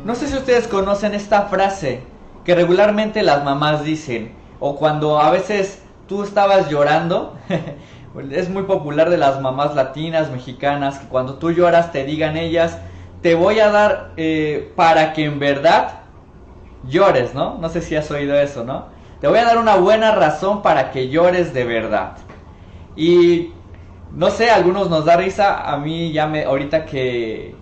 No sé si ustedes conocen esta frase que regularmente las mamás dicen, o cuando a veces tú estabas llorando, es muy popular de las mamás latinas, mexicanas, que cuando tú lloras te digan ellas, te voy a dar para que en verdad llores, ¿no? No sé si has oído eso, ¿no? Te voy a dar una buena razón para que llores de verdad. Y no sé, a algunos nos da risa, a mí ya ahorita que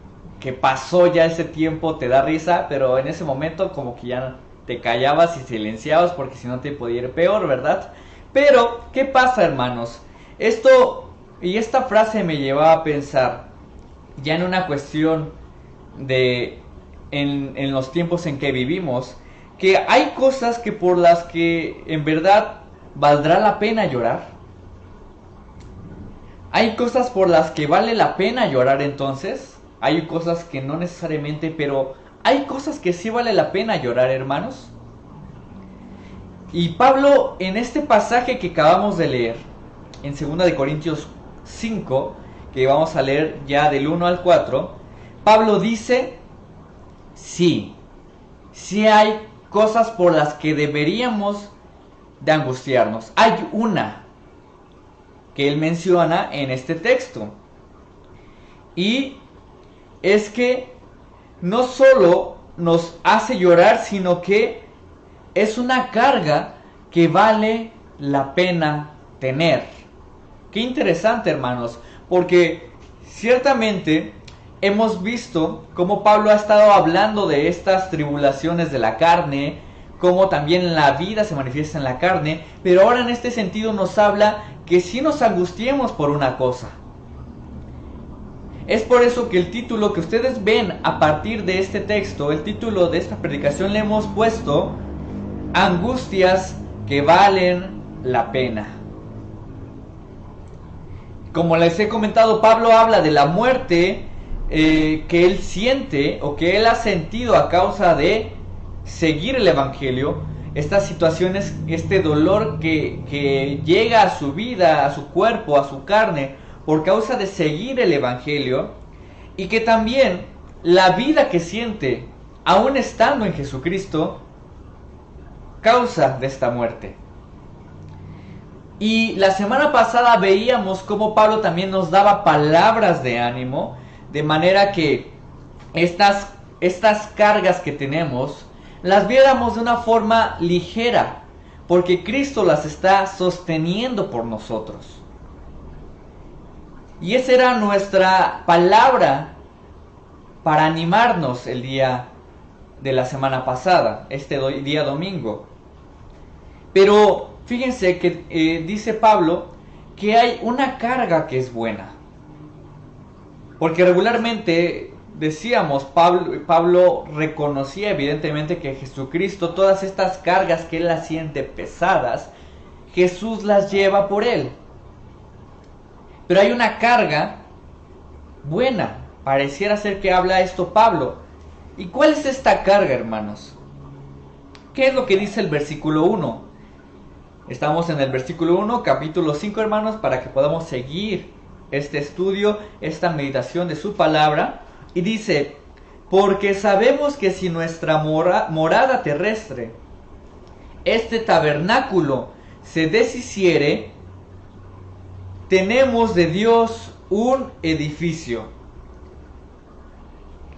pasó ya ese tiempo te da risa, pero en ese momento como que ya te callabas y silenciabas porque si no te podía ir peor, ¿verdad? Pero, ¿qué pasa, hermanos? Esto y esta frase me llevaba a pensar ya en una cuestión de en los tiempos en que vivimos, que hay cosas que por las que en verdad valdrá la pena llorar. Hay cosas por las que vale la pena llorar entonces. Hay cosas que no necesariamente, pero hay cosas que sí vale la pena llorar, hermanos. Y Pablo, en este pasaje que acabamos de leer, en 2 de Corintios 5, que vamos a leer ya del 1 al 4, Pablo dice, sí hay cosas por las que deberíamos de angustiarnos. Hay una que él menciona en este texto. Y es que no solo nos hace llorar, sino que es una carga que vale la pena tener. Qué interesante, hermanos, porque ciertamente hemos visto cómo Pablo ha estado hablando de estas tribulaciones de la carne, cómo también la vida se manifiesta en la carne, pero ahora en este sentido nos habla que sí nos angustiemos por una cosa. Es por eso que el título que ustedes ven a partir de este texto, el título de esta predicación le hemos puesto Angustias que valen la pena. Como les he comentado, Pablo habla de la muerte que él siente o que él ha sentido a causa de seguir el evangelio. Estas situaciones, este dolor que llega a su vida, a su cuerpo, a su carne, por causa de seguir el evangelio, y que también la vida que siente, aún estando en Jesucristo, causa de esta muerte. Y la semana pasada veíamos cómo Pablo también nos daba palabras de ánimo, de manera que estas cargas que tenemos las viéramos de una forma ligera, porque Cristo las está sosteniendo por nosotros. Y esa era nuestra palabra para animarnos el día de la semana pasada, este día domingo. Pero fíjense que dice Pablo que hay una carga que es buena. Porque regularmente decíamos, Pablo reconocía evidentemente que Jesucristo, todas estas cargas que él las siente pesadas, Jesús las lleva por él. Pero hay una carga buena, pareciera ser que habla esto Pablo. ¿Y cuál es esta carga, hermanos? ¿Qué es lo que dice el versículo 1? Estamos en el versículo 1, capítulo 5, hermanos, para que podamos seguir este estudio, esta meditación de su palabra. Y dice, porque sabemos que si nuestra morada terrestre, este tabernáculo, se deshiciere, tenemos de Dios un edificio,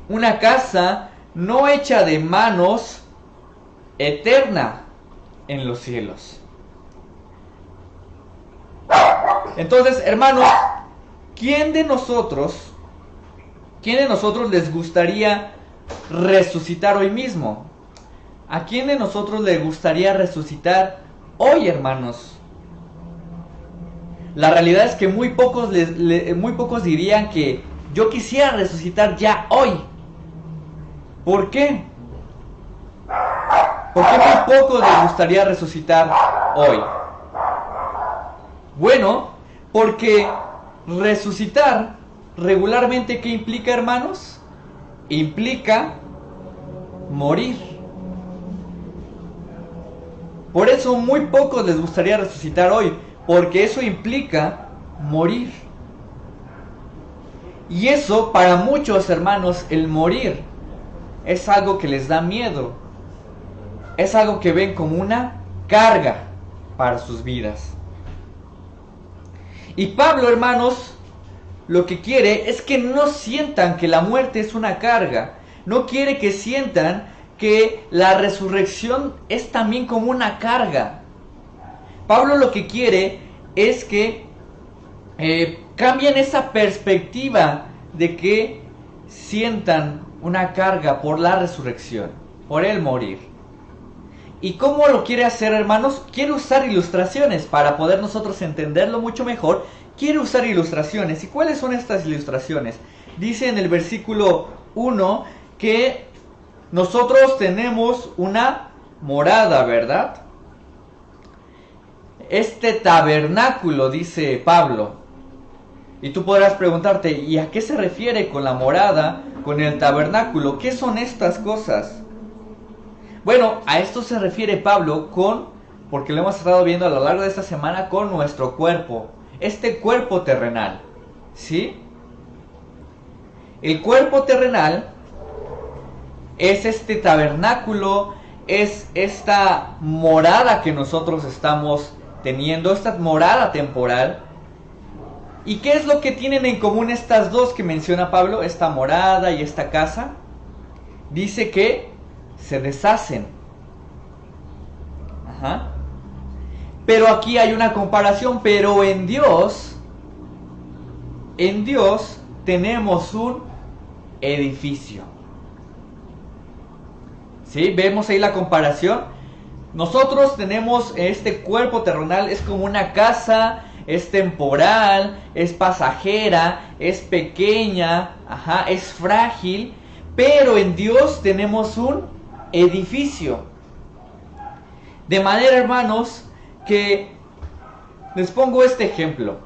una casa no hecha de manos, eterna en los cielos. Entonces, hermanos, ¿quién de nosotros les gustaría resucitar hoy mismo? ¿A quién de nosotros le gustaría resucitar hoy, hermanos? La realidad es que muy pocos dirían que yo quisiera resucitar ya hoy. ¿Por qué? ¿Por qué muy pocos les gustaría resucitar hoy? Bueno, porque resucitar regularmente, ¿qué implica, hermanos? Implica morir. Por eso muy pocos les gustaría resucitar hoy, porque eso implica morir. Y eso para muchos hermanos, el morir es algo que les da miedo, es algo que ven como una carga para sus vidas. Y Pablo, hermanos, lo que quiere es que no sientan que la muerte es una carga. No quiere que sientan que la resurrección es también como una carga. Pablo lo que quiere es que cambien esa perspectiva de que sientan una carga por la resurrección, por el morir. ¿Y cómo lo quiere hacer, hermanos? Quiere usar ilustraciones para poder nosotros entenderlo mucho mejor. Quiere usar ilustraciones. ¿Y cuáles son estas ilustraciones? Dice en el versículo 1 que nosotros tenemos una morada, ¿verdad? Este tabernáculo, dice Pablo. Y tú podrás preguntarte, ¿y a qué se refiere con la morada, con el tabernáculo? ¿Qué son estas cosas? Bueno, a esto se refiere Pablo porque lo hemos estado viendo a lo largo de esta semana, con nuestro cuerpo. Este cuerpo terrenal, ¿sí? El cuerpo terrenal es este tabernáculo, es esta morada que nosotros estamos teniendo, esta morada temporal. ¿Y qué es lo que tienen en común estas dos que menciona Pablo? Esta morada y esta casa. Dice que se deshacen. Ajá. Pero aquí hay una comparación. Pero en Dios tenemos un edificio. ¿Sí? ¿Vemos ahí la comparación? Nosotros tenemos este cuerpo terrenal, es como una casa, es temporal, es pasajera, es pequeña, es frágil, pero en Dios tenemos un edificio. De manera, hermanos, que les pongo este ejemplo.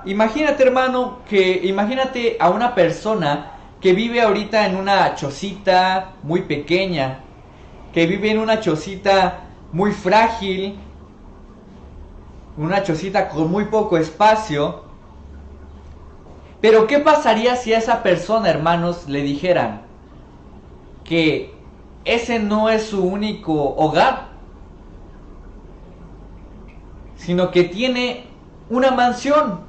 Imagínate, hermano, imagínate a una persona que vive ahorita en una chocita muy pequeña, que vive en una chocita muy frágil, una chocita con muy poco espacio. Pero ¿qué pasaría si a esa persona, hermanos, le dijeran que ese no es su único hogar, sino que tiene una mansión?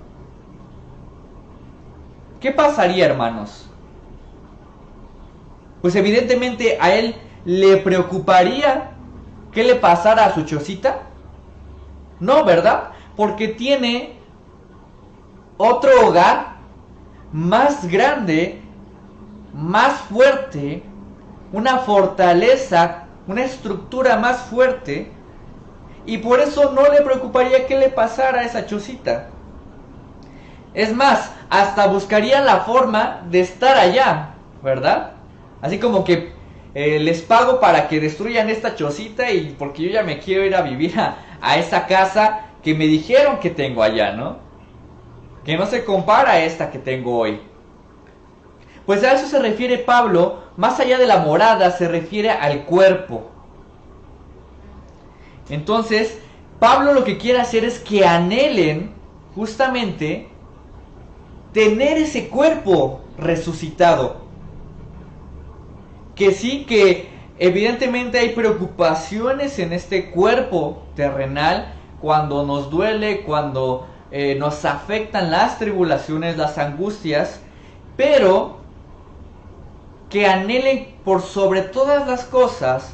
¿Qué pasaría, hermanos? Pues evidentemente a él le preocuparía qué le pasara a su chocita. No, ¿verdad? Porque tiene otro hogar más grande, más fuerte, una fortaleza, una estructura más fuerte, y por eso no le preocuparía qué le pasara a esa chocita. Es más, hasta buscaría la forma de estar allá, ¿verdad? Así como que les pago para que destruyan esta chocita, y porque yo ya me quiero ir a vivir a esa casa que me dijeron que tengo allá, ¿no? Que no se compara a esta que tengo hoy. Pues a eso se refiere Pablo. Más allá de la morada, se refiere al cuerpo. Entonces, Pablo lo que quiere hacer es que anhelen justamente tener ese cuerpo resucitado. Que sí, que evidentemente hay preocupaciones en este cuerpo terrenal, cuando nos duele, cuando nos afectan las tribulaciones, las angustias, pero que anhelen por sobre todas las cosas,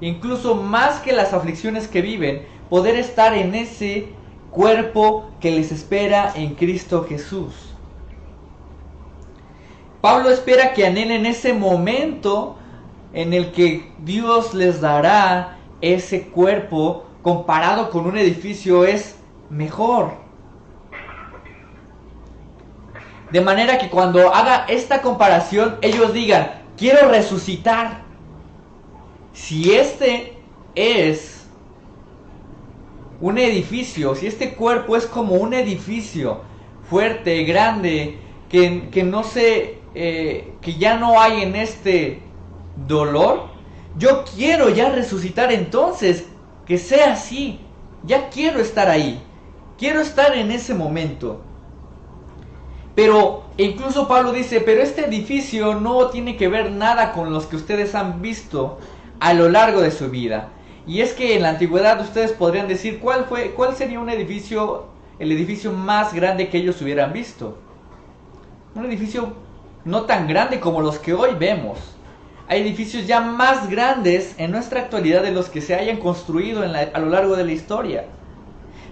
incluso más que las aflicciones que viven, poder estar en ese cuerpo que les espera en Cristo Jesús. Pablo espera que anhelen ese momento en el que Dios les dará ese cuerpo. Comparado con un edificio es mejor. De manera que cuando haga esta comparación, ellos digan, quiero resucitar. Si este es un edificio, si este cuerpo es como un edificio fuerte, grande, que no se... que ya no hay en este dolor, yo quiero ya resucitar entonces. que sea así. Ya quiero estar ahí. Quiero estar en ese momento. Pero incluso Pablo dice, pero este edificio no tiene que ver nada con los que ustedes han visto a lo largo de su vida. Y es que en la antigüedad ustedes podrían decir, ¿cuál sería el edificio más grande que ellos hubieran visto? Un edificio no tan grande como los que hoy vemos. Hay edificios ya más grandes en nuestra actualidad de los que se hayan construido a lo largo de la historia.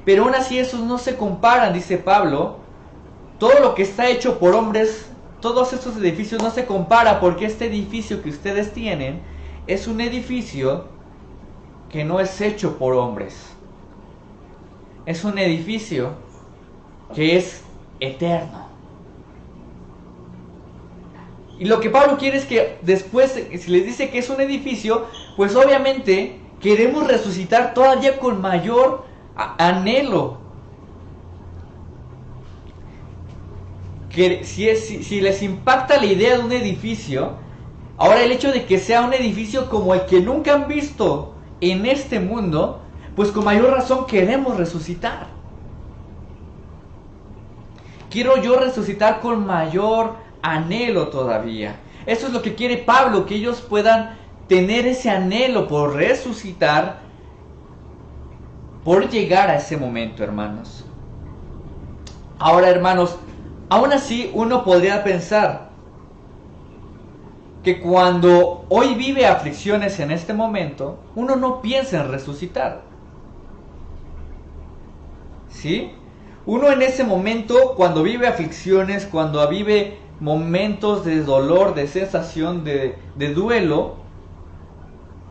Pero aún así esos no se comparan, dice Pablo. Todo lo que está hecho por hombres, todos estos edificios no se compara, porque este edificio que ustedes tienen es un edificio que no es hecho por hombres. Es un edificio que es eterno. Y lo que Pablo quiere es que después, si les dice que es un edificio, pues obviamente queremos resucitar todavía con mayor anhelo. Que si les impacta la idea de un edificio, ahora el hecho de que sea un edificio como el que nunca han visto en este mundo, pues con mayor razón queremos resucitar. Quiero yo resucitar con mayor anhelo todavía. Eso es lo que quiere Pablo, que ellos puedan tener ese anhelo por resucitar, por llegar a ese momento, hermanos. Ahora, hermanos, aún así uno podría pensar que cuando hoy vive aflicciones en este momento, uno no piensa en resucitar. ¿Sí? Uno en ese momento, cuando vive aflicciones, cuando vive momentos de dolor, de sensación, de duelo,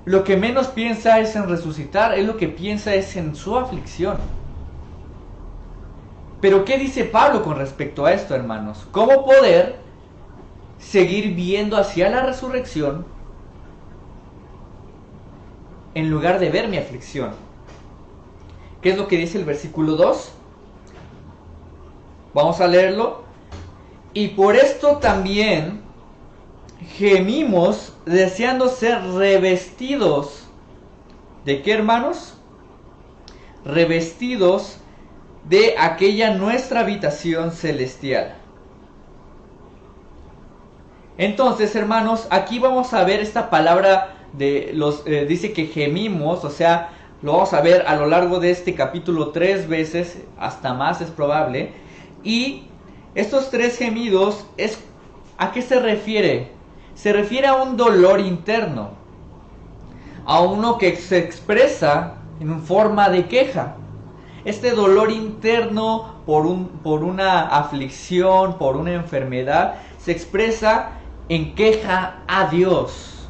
lo que menos piensa es en resucitar, es lo que piensa es en su aflicción. Pero ¿qué dice Pablo con respecto a esto, hermanos? ¿Cómo poder seguir viendo hacia la resurrección en lugar de ver mi aflicción? ¿Qué es lo que dice el versículo 2? Vamos a leerlo. Y por esto también gemimos deseando ser revestidos. ¿De qué, hermanos? Revestidos de aquella nuestra habitación celestial. Entonces, hermanos, aquí vamos a ver esta palabra dice que gemimos, o sea, lo vamos a ver a lo largo de este capítulo 3 veces, hasta más es probable. Y estos 3 gemidos, ¿a qué se refiere? Se refiere a un dolor interno, a uno que se expresa en forma de queja. Este dolor interno por una aflicción, por una enfermedad, se expresa en queja a Dios.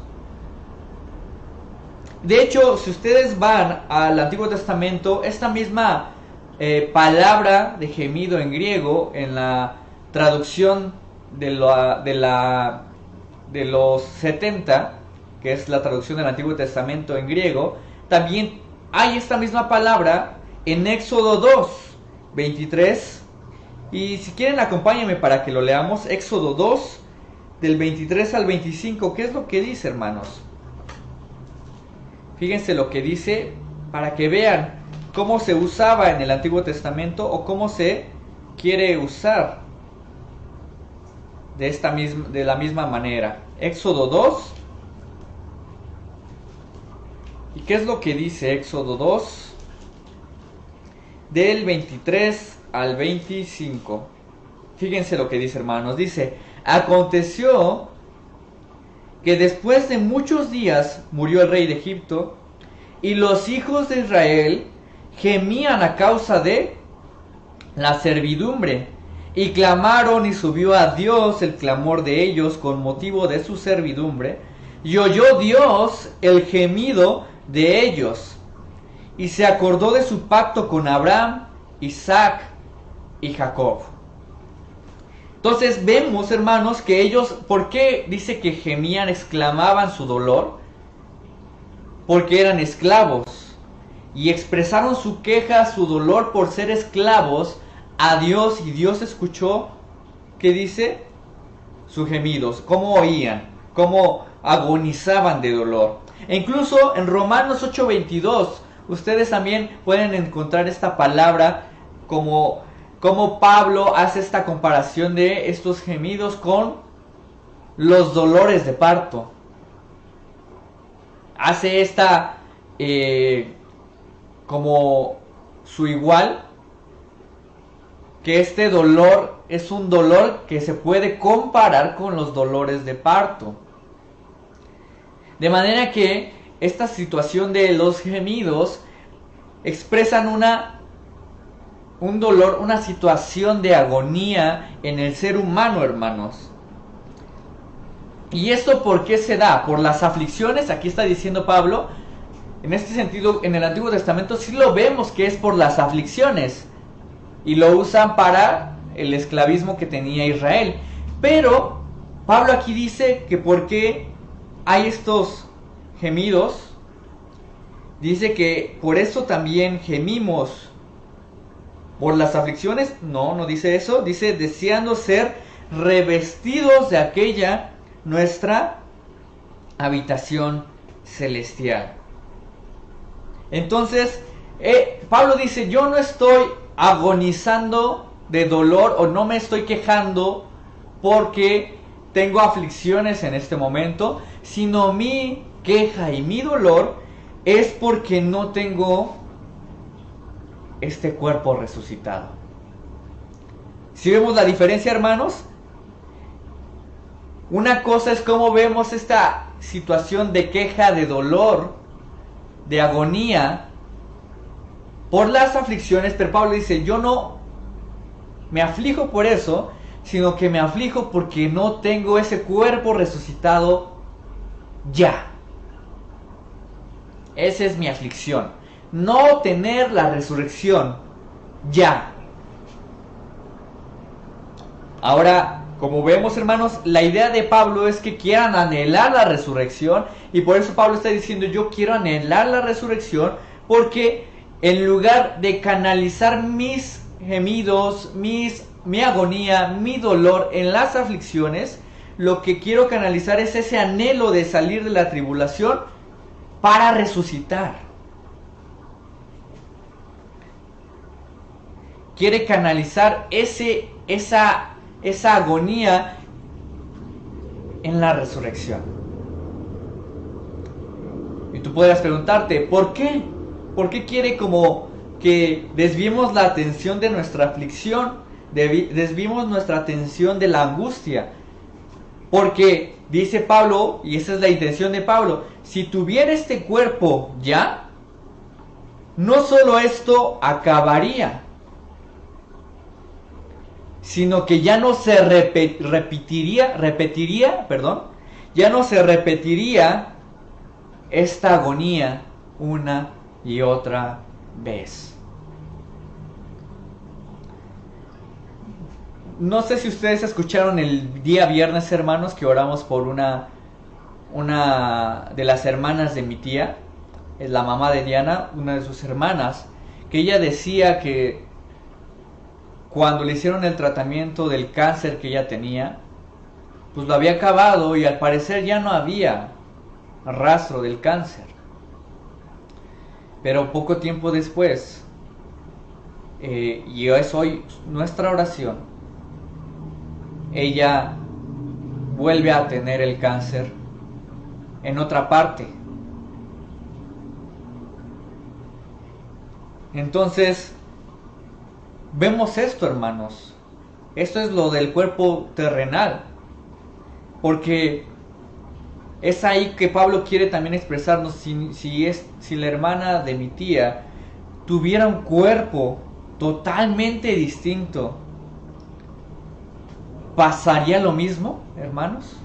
De hecho, si ustedes van al Antiguo Testamento, esta misma palabra de gemido en griego, en la traducción de los 70, que es la traducción del Antiguo Testamento en griego, también hay esta misma palabra en Éxodo 2, 23. Y si quieren, acompáñenme para que lo leamos. Éxodo 2, del 23 al 25. ¿Qué es lo que dice, hermanos? Fíjense lo que dice para que vean cómo se usaba en el Antiguo Testamento o cómo se quiere usar de la misma manera. Éxodo 2. ¿Y qué es lo que dice Éxodo 2? Del 23 al 25. Fíjense lo que dice, hermanos. Dice: aconteció que después de muchos días murió el rey de Egipto, y los hijos de Israel gemían a causa de la servidumbre, y clamaron, y subió a Dios el clamor de ellos con motivo de su servidumbre, y oyó Dios el gemido de ellos, y se acordó de su pacto con Abraham, Isaac y Jacob. Entonces vemos, hermanos, que ellos, ¿por qué dice que gemían, exclamaban su dolor? Porque eran esclavos y expresaron su queja, su dolor por ser esclavos a Dios, y Dios escuchó, ¿qué dice? Sus gemidos, cómo oían, cómo agonizaban de dolor. E incluso en Romanos 8:22, ustedes también pueden encontrar esta palabra como Pablo hace esta comparación de estos gemidos con los dolores de parto. Hace esta como su igual, que este dolor es un dolor que se puede comparar con los dolores de parto. De manera que esta situación de los gemidos expresan un dolor, una situación de agonía en el ser humano, hermanos. ¿Y esto por qué se da? Por las aflicciones. Aquí está diciendo Pablo, en este sentido, en el Antiguo Testamento sí lo vemos que es por las aflicciones. Y lo usan para el esclavismo que tenía Israel. Pero Pablo aquí dice que por qué hay estos gemidos. Dice que por eso también gemimos. ¿Por las aflicciones? No, no dice eso. Dice deseando ser revestidos de aquella nuestra habitación celestial. Entonces, Pablo dice, yo no estoy agonizando de dolor o no me estoy quejando porque tengo aflicciones en este momento, sino mi queja y mi dolor es porque no tengo este cuerpo resucitado. Si vemos la diferencia, hermanos, una cosa es cómo vemos esta situación de queja, de dolor, de agonía por las aflicciones, pero Pablo dice, yo no me aflijo por eso, sino que me aflijo porque no tengo ese cuerpo resucitado ya. Esa es mi aflicción, no tener la resurrección ya. Ahora, como vemos, hermanos, la idea de Pablo es que quieran anhelar la resurrección, y por eso Pablo está diciendo, yo quiero anhelar la resurrección, porque en lugar de canalizar mis gemidos, mi agonía, mi dolor en las aflicciones, lo que quiero canalizar es ese anhelo de salir de la tribulación para resucitar. Quiere canalizar esa agonía en la resurrección. Y tú podrás preguntarte, ¿por qué? ¿Por qué quiere como que desviemos la atención de nuestra aflicción? Desviemos nuestra atención de la angustia. Porque dice Pablo, y esa es la intención de Pablo, si tuviera este cuerpo ya, no solo esto acabaría, sino que ya no se repetiría, ya no se repetiría esta agonía una y otra vez. No sé si ustedes escucharon el día viernes, hermanos, que oramos por una de las hermanas de mi tía, es la mamá de Diana, una de sus hermanas, que ella decía que cuando le hicieron el tratamiento del cáncer que ella tenía, pues lo había acabado y al parecer ya no había rastro del cáncer. Pero poco tiempo después, y es hoy nuestra oración, ella vuelve a tener el cáncer en otra parte. Entonces, vemos esto, hermanos. Esto es lo del cuerpo terrenal. Porque es ahí que Pablo quiere también expresarnos. Si la hermana de mi tía tuviera un cuerpo totalmente distinto, ¿pasaría lo mismo, hermanos?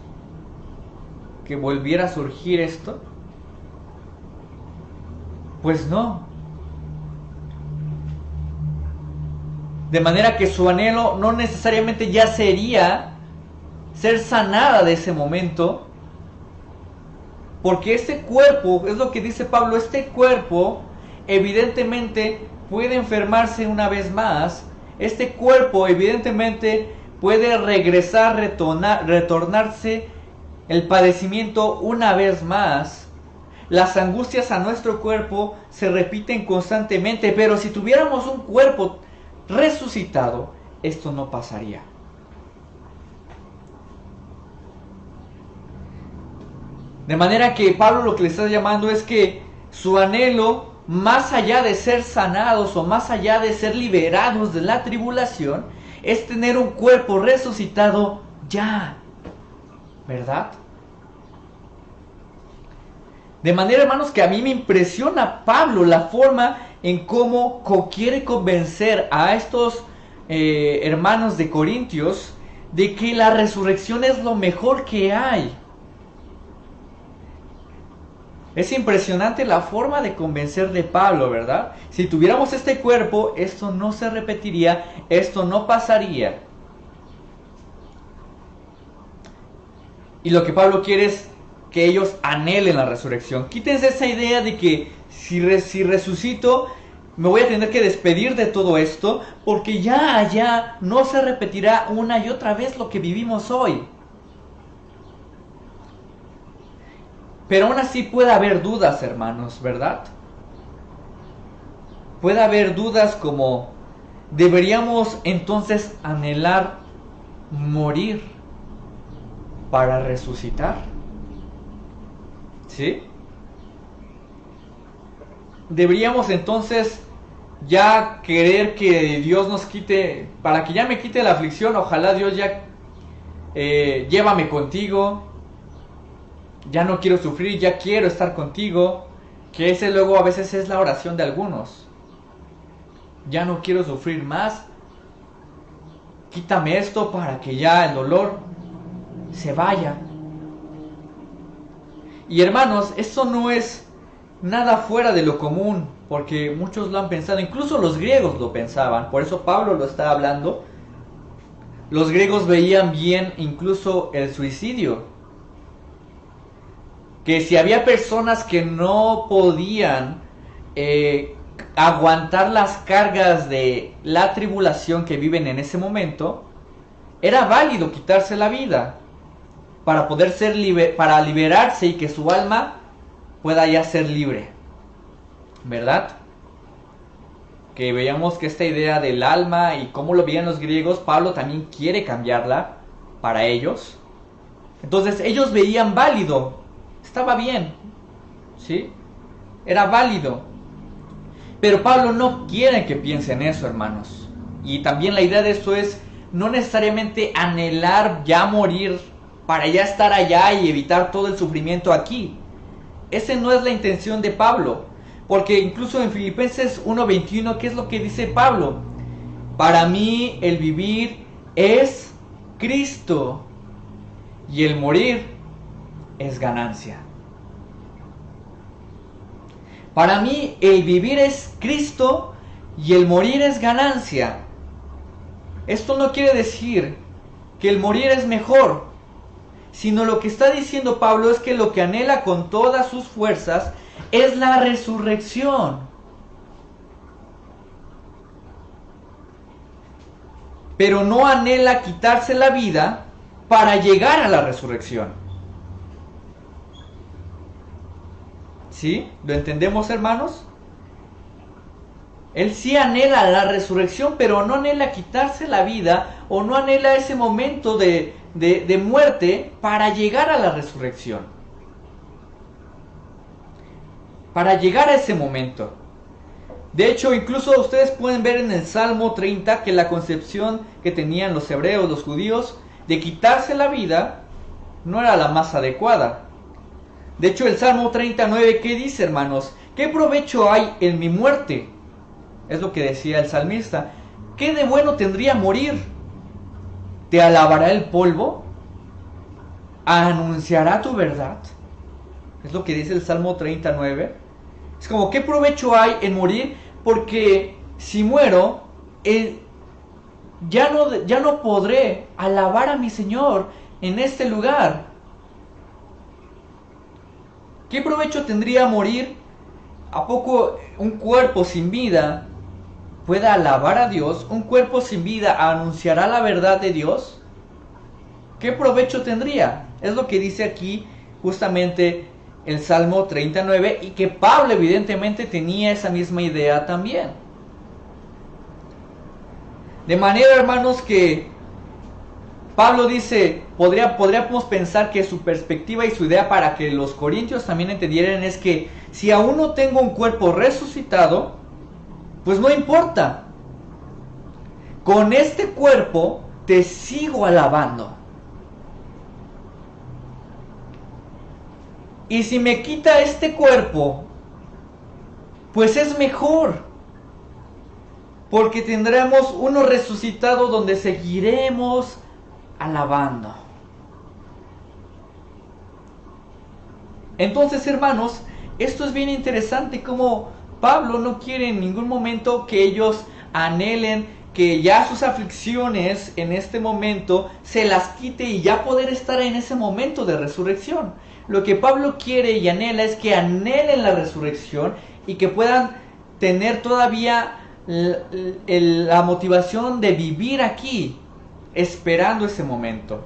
¿Que volviera a surgir esto? Pues no. De manera que su anhelo no necesariamente ya sería ser sanada de ese momento, porque este cuerpo, es lo que dice Pablo, este cuerpo evidentemente puede enfermarse una vez más, este cuerpo evidentemente puede regresar, retornarse el padecimiento una vez más, las angustias a nuestro cuerpo se repiten constantemente, pero si tuviéramos un cuerpo resucitado, esto no pasaría. De manera que Pablo lo que le está llamando es que su anhelo, más allá de ser sanados o más allá de ser liberados de la tribulación, es tener un cuerpo resucitado ya, ¿verdad? De manera, hermanos, que a mí me impresiona Pablo la forma en cómo quiere convencer a estos hermanos de Corintios de que la resurrección es lo mejor que hay. Es impresionante la forma de convencer de Pablo, ¿verdad? Si tuviéramos este cuerpo, esto no se repetiría, esto no pasaría. Y lo que Pablo quiere es que ellos anhelen la resurrección. Quítense esa idea de que si resucito, me voy a tener que despedir de todo esto, porque ya allá no se repetirá una y otra vez lo que vivimos hoy. Pero aún así puede haber dudas, hermanos, ¿verdad? Puede haber dudas como, ¿deberíamos entonces anhelar morir para resucitar? ¿Sí? ¿Deberíamos entonces ya querer que Dios nos quite, para que ya me quite la aflicción, ojalá Dios ya llévame contigo? Ya no quiero sufrir, ya quiero estar contigo. Que ese luego a veces es la oración de algunos. Ya no quiero sufrir más. Quítame esto para que ya el dolor se vaya. Y hermanos, eso no es nada fuera de lo común, porque muchos lo han pensado, incluso los griegos lo pensaban, por eso Pablo lo está hablando. Los griegos veían bien incluso el suicidio. Que si había personas que no podían aguantar las cargas de la tribulación que viven en ese momento, era válido quitarse la vida para poder ser para liberarse y que su alma pueda ya ser libre, ¿verdad? Que veamos que esta idea del alma y cómo lo veían los griegos, Pablo también quiere cambiarla para ellos. Entonces ellos veían válido, estaba bien, ¿sí? Era válido. Pero Pablo no quiere que piensen eso, hermanos. Y también la idea de esto es no necesariamente anhelar ya morir para ya estar allá y evitar todo el sufrimiento aquí. Esa no es la intención de Pablo. Porque incluso en Filipenses 1:21, ¿qué es lo que dice Pablo? Para mí el vivir es Cristo y el morir es ganancia. Para mí el vivir es Cristo y el morir es ganancia. Esto no quiere decir que el morir es mejor, sino lo que está diciendo Pablo es que lo que anhela con todas sus fuerzas es la resurrección. Pero no anhela quitarse la vida para llegar a la resurrección. ¿Sí? ¿Lo entendemos, hermanos? Él sí anhela la resurrección, pero no anhela quitarse la vida o no anhela ese momento de muerte para llegar a la resurrección. Para llegar a ese momento. De hecho, incluso ustedes pueden ver en el Salmo 30 que la concepción que tenían los hebreos, los judíos, de quitarse la vida no era la más adecuada. De hecho, el Salmo 39, ¿qué dice, hermanos? ¿Qué provecho hay en mi muerte? Es lo que decía el salmista. ¿Qué de bueno tendría morir? ¿Te alabará el polvo? ¿Anunciará tu verdad? Es lo que dice el Salmo 39. Es como, ¿qué provecho hay en morir? Porque si muero, ya no podré alabar a mi Señor en este lugar. ¿Qué provecho tendría morir? ¿A poco un cuerpo sin vida pueda alabar a Dios? ¿Un cuerpo sin vida anunciará la verdad de Dios? ¿Qué provecho tendría? Es lo que dice aquí justamente el Salmo 39 y que Pablo evidentemente tenía esa misma idea también. De manera, hermanos, que Pablo dice, podríamos pensar que su perspectiva y su idea para que los corintios también entendieran es que si aún no tengo un cuerpo resucitado, pues no importa. Con este cuerpo te sigo alabando. Y si me quita este cuerpo, pues es mejor. Porque tendremos uno resucitado donde seguiremos alabando. Entonces, hermanos, esto es bien interesante, como Pablo no quiere en ningún momento que ellos anhelen que ya sus aflicciones en este momento se las quite y ya poder estar en ese momento de resurrección. Lo que Pablo quiere y anhela es que anhelen la resurrección y que puedan tener todavía la motivación de vivir aquí, esperando ese momento.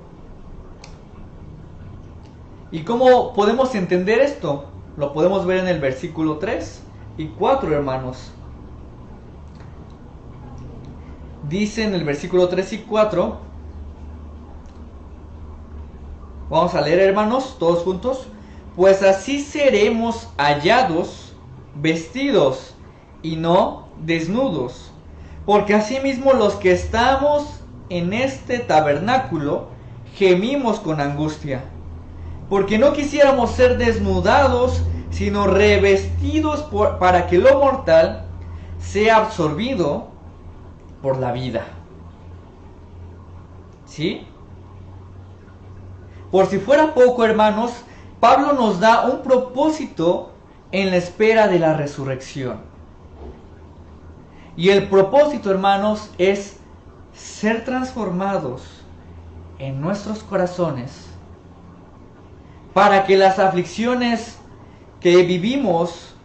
¿Y cómo podemos entender esto? Lo podemos ver en el versículo 3 y 4, hermanos. Dice en el versículo 3 y 4, vamos a leer, hermanos, todos juntos. Pues así seremos hallados vestidos y no desnudos, porque asimismo los que estamos en este tabernáculo gemimos con angustia, porque no quisiéramos ser desnudados, sino revestidos para que lo mortal sea absorbido por la vida. ¿Sí? Por si fuera poco, hermanos, Pablo nos da un propósito en la espera de la resurrección. Y el propósito, hermanos, es ser transformados en nuestros corazones para que las aflicciones que vivimos,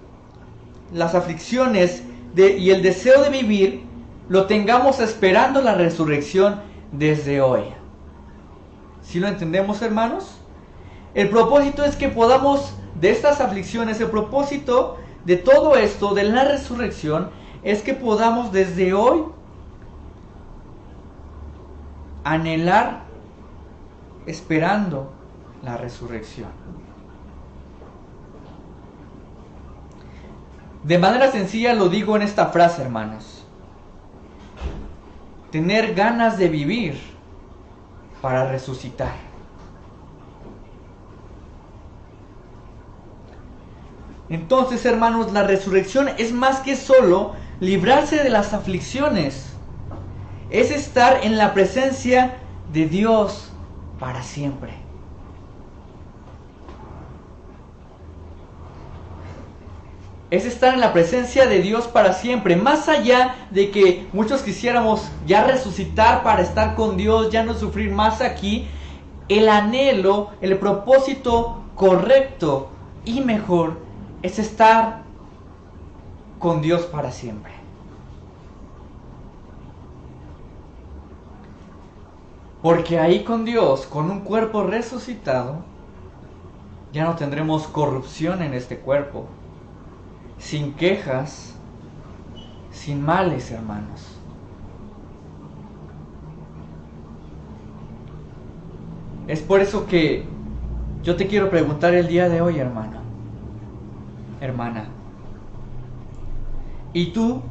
las aflicciones y el deseo de vivir, lo tengamos esperando la resurrección desde hoy. ¿Sí lo entendemos, hermanos? El propósito es que podamos, de estas aflicciones, el propósito de todo esto, de la resurrección, es que podamos desde hoy anhelar, esperando la resurrección. De manera sencilla lo digo en esta frase, hermanos. Tener ganas de vivir para resucitar. Entonces, hermanos, la resurrección es más que solo librarse de las aflicciones. Es estar en la presencia de Dios para siempre. Es estar en la presencia de Dios para siempre. Más allá de que muchos quisiéramos ya resucitar para estar con Dios, ya no sufrir más aquí, el anhelo, el propósito correcto y mejor es estar con Dios para siempre. Porque ahí con Dios, con un cuerpo resucitado, ya no tendremos corrupción en este cuerpo, sin quejas, sin males, hermanos. Es por eso que yo te quiero preguntar el día de hoy, hermano, hermana, ¿y tú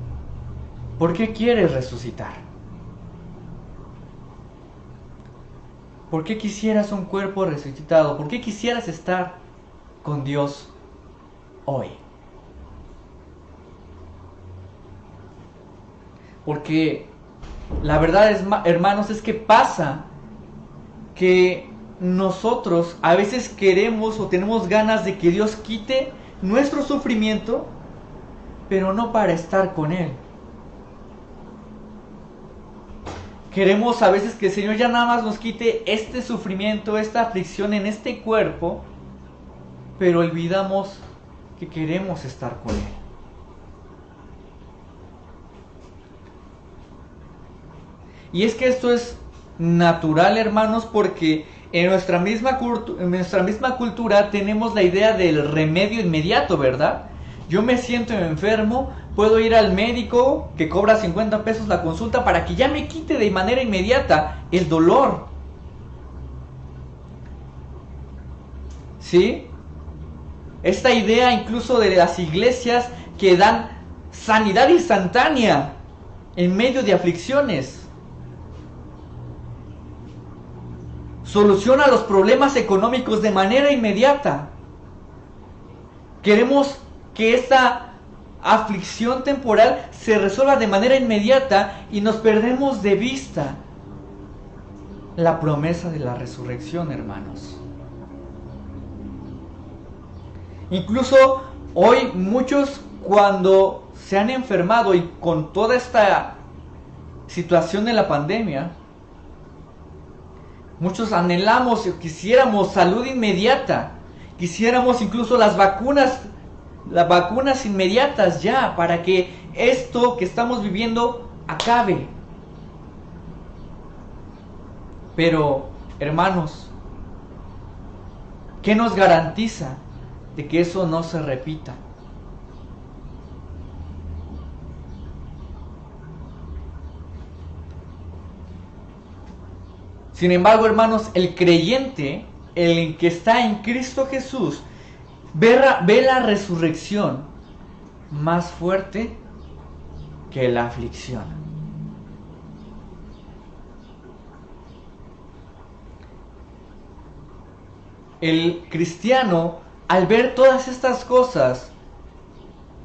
por qué quieres resucitar? ¿Por qué quisieras un cuerpo resucitado? ¿Por qué quisieras estar con Dios hoy? Porque la verdad es, hermanos, es que pasa que nosotros a veces queremos o tenemos ganas de que Dios quite nuestro sufrimiento, pero no para estar con Él. Queremos a veces que el Señor ya nada más nos quite este sufrimiento, esta aflicción en este cuerpo, pero olvidamos que queremos estar con Él. Y es que esto es natural, hermanos, porque en nuestra misma cultura tenemos la idea del remedio inmediato, ¿verdad? Yo me siento enfermo, puedo ir al médico que cobra 50 pesos la consulta para que ya me quite de manera inmediata el dolor. ¿Sí? Esta idea incluso de las iglesias que dan sanidad instantánea en medio de aflicciones. Soluciona los problemas económicos de manera inmediata. Queremos que esta aflicción temporal se resuelva de manera inmediata y nos perdemos de vista la promesa de la resurrección, hermanos. Incluso hoy muchos, cuando se han enfermado y con toda esta situación de la pandemia, muchos anhelamos o quisiéramos salud inmediata, quisiéramos incluso las vacunas inmediatas ya, para que esto que estamos viviendo acabe. Pero, hermanos, ¿qué nos garantiza de que eso no se repita? Sin embargo, hermanos, el creyente, el que está en Cristo Jesús, ve la resurrección más fuerte que la aflicción. El cristiano, al ver todas estas cosas,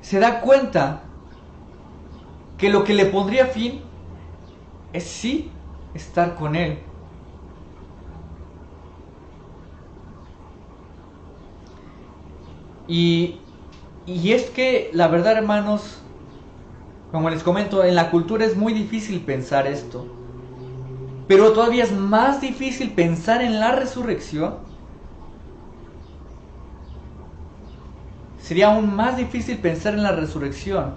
se da cuenta que lo que le pondría fin es sí estar con Él. Y es que la verdad, hermanos, como les comento, en la cultura es muy difícil pensar esto. Pero todavía es más difícil pensar en la resurrección. Sería aún más difícil pensar en la resurrección.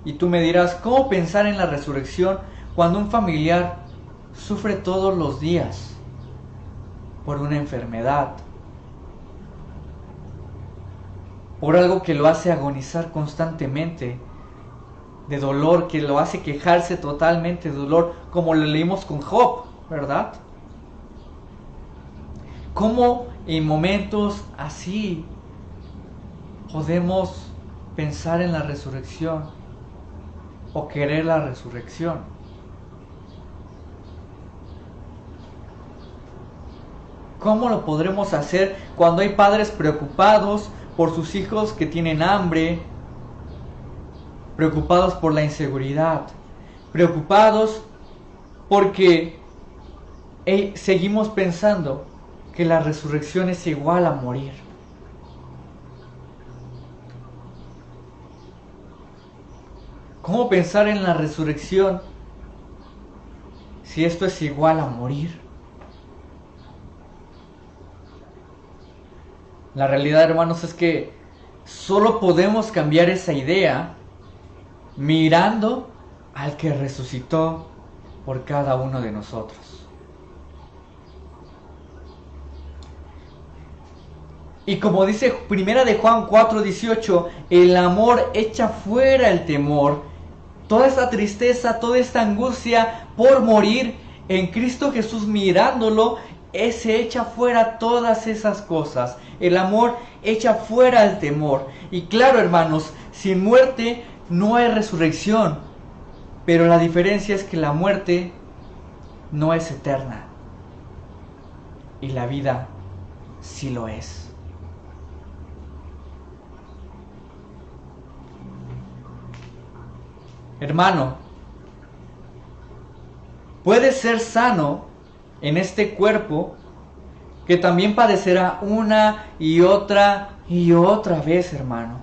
Y tú me dirás, ¿cómo pensar en la resurrección cuando un familiar sufre todos los días por una enfermedad? Por algo que lo hace agonizar constantemente, de dolor, que lo hace quejarse totalmente de dolor, como lo leímos con Job, ¿verdad? ¿Cómo en momentos así podemos pensar en la resurrección o querer la resurrección? ¿Cómo lo podremos hacer cuando hay padres preocupados por sus hijos que tienen hambre, preocupados por la inseguridad, preocupados porque seguimos pensando que la resurrección es igual a morir? ¿Cómo pensar en la resurrección si esto es igual a morir? La realidad, hermanos, es que solo podemos cambiar esa idea mirando al que resucitó por cada uno de nosotros. Y como dice Primera de Juan 4:18, el amor echa fuera el temor. Toda esta tristeza, toda esta angustia por morir en Cristo Jesús, mirándolo, se echa fuera todas esas cosas. El amor echa fuera el temor. Y claro, hermanos, sin muerte no hay resurrección. Pero la diferencia es que la muerte no es eterna. Y la vida sí lo es. Hermano, puedes ser sano en este cuerpo que también padecerá una y otra vez, hermano.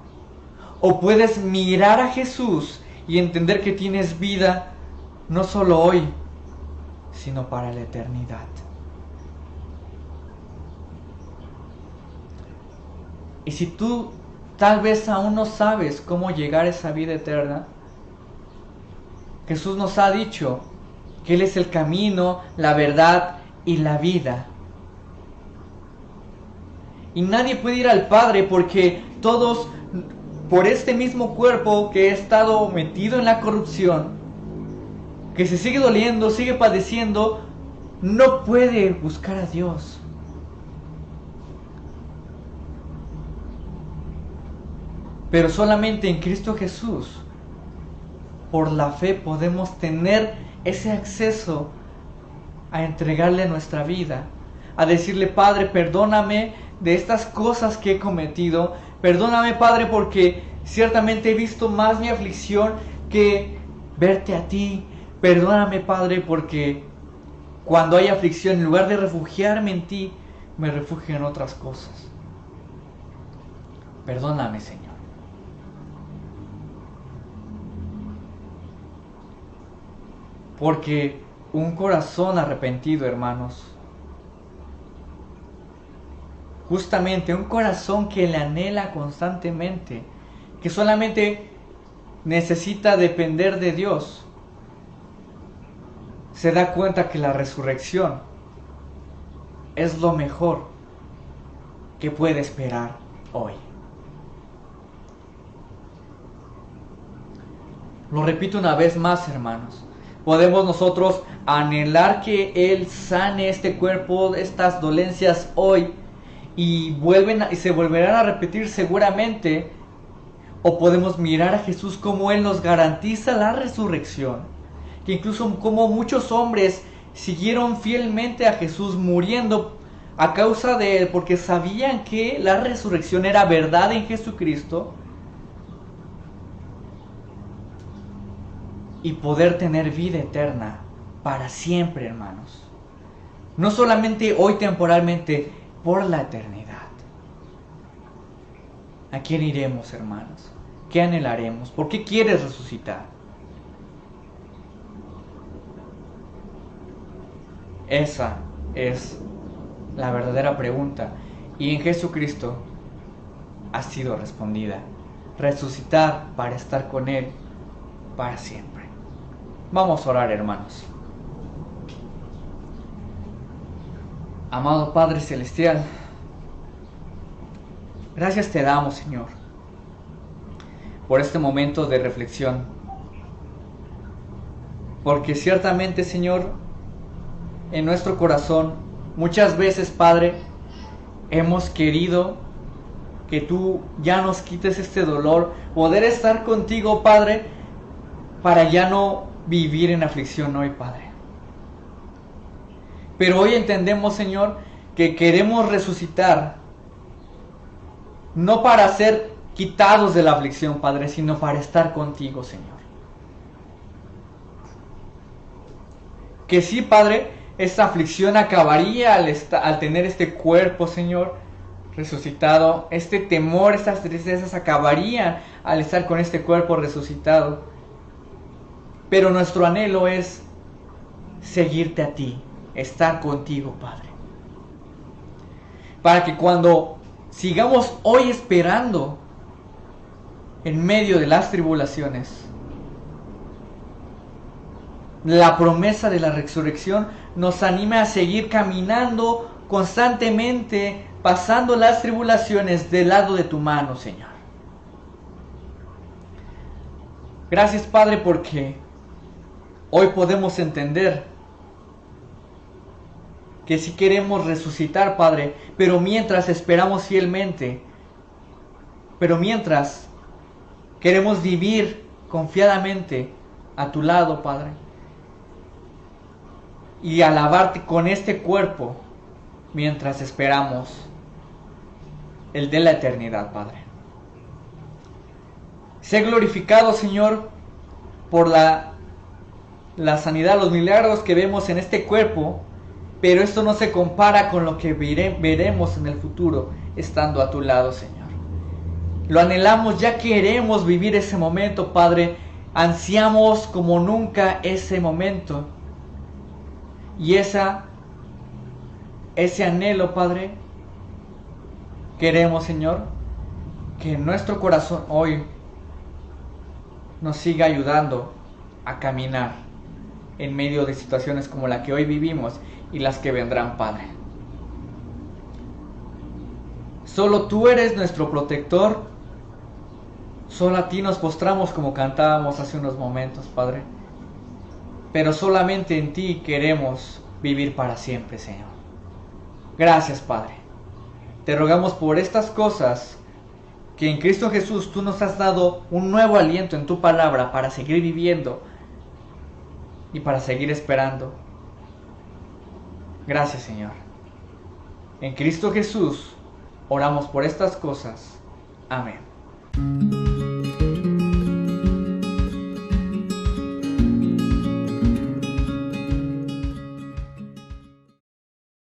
O puedes mirar a Jesús y entender que tienes vida no solo hoy, sino para la eternidad. Y si tú tal vez aún no sabes cómo llegar a esa vida eterna, Jesús nos ha dicho que Él es el camino, la verdad y la vida. Y nadie puede ir al Padre porque todos, por este mismo cuerpo que ha estado metido en la corrupción, que se sigue doliendo, sigue padeciendo, no puede buscar a Dios. Pero solamente en Cristo Jesús, por la fe, podemos tener ese acceso a entregarle nuestra vida, a decirle: Padre, perdóname de estas cosas que he cometido, perdóname, Padre, porque ciertamente he visto más mi aflicción que verte a ti. Perdóname, Padre, porque cuando hay aflicción, en lugar de refugiarme en ti, me refugio en otras cosas. Perdóname, Señor. Porque un corazón arrepentido, hermanos, justamente un corazón que le anhela constantemente, que solamente necesita depender de Dios, se da cuenta que la resurrección es lo mejor que puede esperar hoy. Lo repito una vez más, hermanos. Podemos nosotros anhelar que Él sane este cuerpo, estas dolencias hoy, y se volverán a repetir seguramente, o podemos mirar a Jesús como Él nos garantiza la resurrección, que incluso como muchos hombres siguieron fielmente a Jesús muriendo a causa de Él, porque sabían que la resurrección era verdad en Jesucristo, y poder tener vida eterna para siempre, hermanos. No solamente hoy temporalmente, por la eternidad. ¿A quién iremos, hermanos? ¿Qué anhelaremos? ¿Por qué quieres resucitar? Esa es la verdadera pregunta, y en Jesucristo ha sido respondida. Resucitar para estar con Él para siempre. Vamos a orar, hermanos. Amado Padre Celestial, gracias te damos, Señor, por este momento de reflexión. Porque ciertamente, Señor, en nuestro corazón, muchas veces, Padre, hemos querido que tú ya nos quites este dolor, poder estar contigo, Padre, para ya no vivir en aflicción hoy, Padre. Pero hoy entendemos, Señor, que queremos resucitar, no para ser quitados de la aflicción, Padre, sino para estar contigo, Señor. Que sí, Padre, esta aflicción acabaría al tener este cuerpo, Señor, resucitado. Este temor, estas tristezas acabarían al estar con este cuerpo resucitado. Pero nuestro anhelo es seguirte a ti, estar contigo, Padre. Para que cuando sigamos hoy esperando en medio de las tribulaciones, la promesa de la resurrección nos anime a seguir caminando constantemente, pasando las tribulaciones del lado de tu mano, Señor. Gracias, Padre, porque hoy podemos entender que si queremos resucitar, Padre, pero mientras esperamos fielmente, pero mientras queremos vivir confiadamente a tu lado, Padre, y alabarte con este cuerpo mientras esperamos el de la eternidad, Padre. Sé glorificado, Señor, por la sanidad, los milagros que vemos en este cuerpo, pero esto no se compara con lo que veremos en el futuro estando a tu lado, Señor. Lo anhelamos, ya queremos vivir ese momento, Padre. Ansiamos como nunca ese momento. Y ese anhelo, Padre, queremos, Señor, que nuestro corazón hoy nos siga ayudando a caminar en medio de situaciones como la que hoy vivimos y las que vendrán, Padre. Solo tú eres nuestro protector. Solo a ti nos postramos como cantábamos hace unos momentos, Padre. Pero solamente en ti queremos vivir para siempre, Señor. Gracias, Padre. Te rogamos por estas cosas, que en Cristo Jesús tú nos has dado un nuevo aliento en tu palabra para seguir viviendo y para seguir esperando. Gracias, Señor. En Cristo Jesús oramos por estas cosas. Amén.